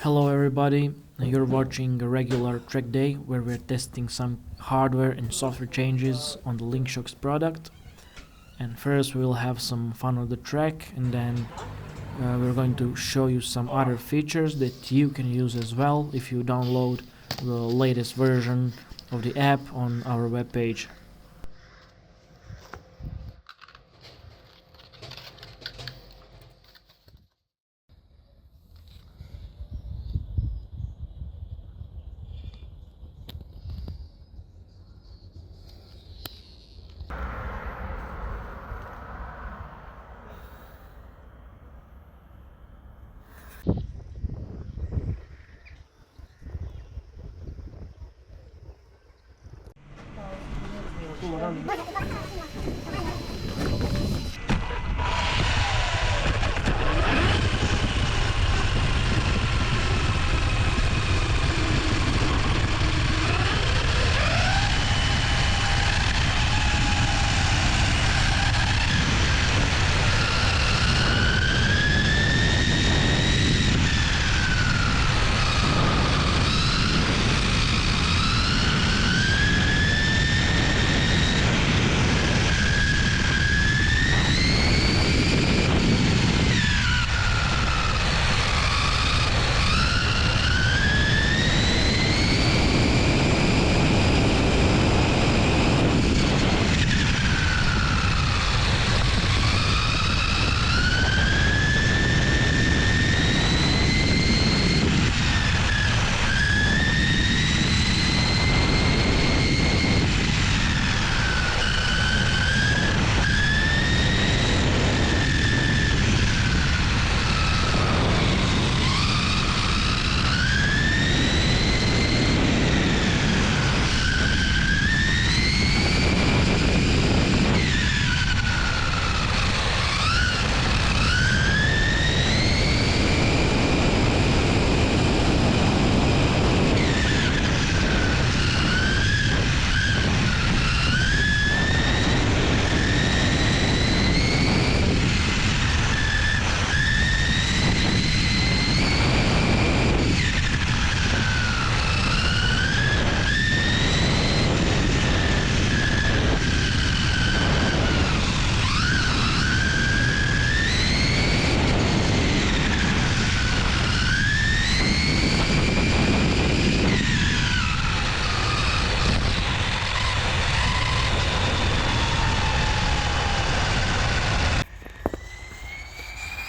Hello everybody, you're watching a regular track day where we're testing some hardware and software changes on the Linkshox product. And first we'll have some fun on the track, and then we're going to show you some other features that you can use as well if you download the latest version of the app on our webpage.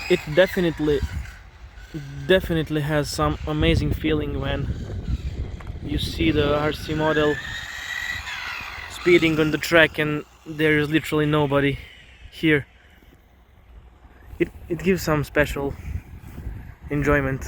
It definitely has some amazing feeling when you see the RC model speeding on the track and there is literally nobody here. It gives some special enjoyment.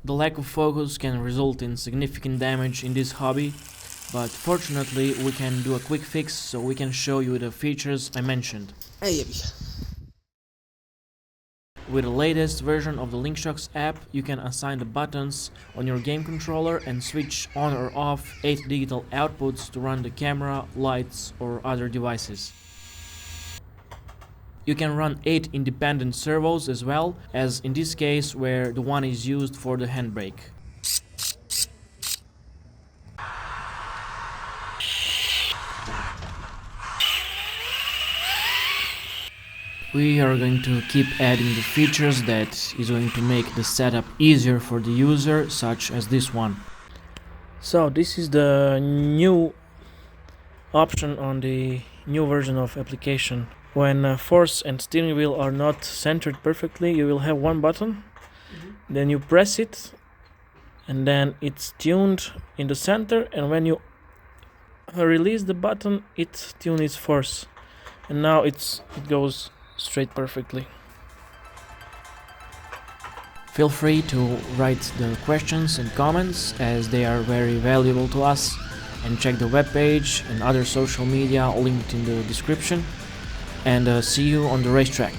The lack of focus can result in significant damage in this hobby, but fortunately we can do a quick fix so we can show you the features I mentioned. With the latest version of the Linkshox app, you can assign the buttons on your game controller and switch on or off 8 digital outputs to run the camera, lights or other devices. You can run 8 independent servos as well, as in this case where the one is used for the handbrake. We are going to keep adding the features that is going to make the setup easier for the user, such as this one. So this is the new option on the new version of application. When force and steering wheel are not centered perfectly, you will have one button, then you press it, and then it's tuned in the center, and when you release the button, it tunes its force, and now it goes straight perfectly. Feel free to write the questions and comments, as they are very valuable to us, and check the webpage and other social media linked in the description, and see you on the racetrack.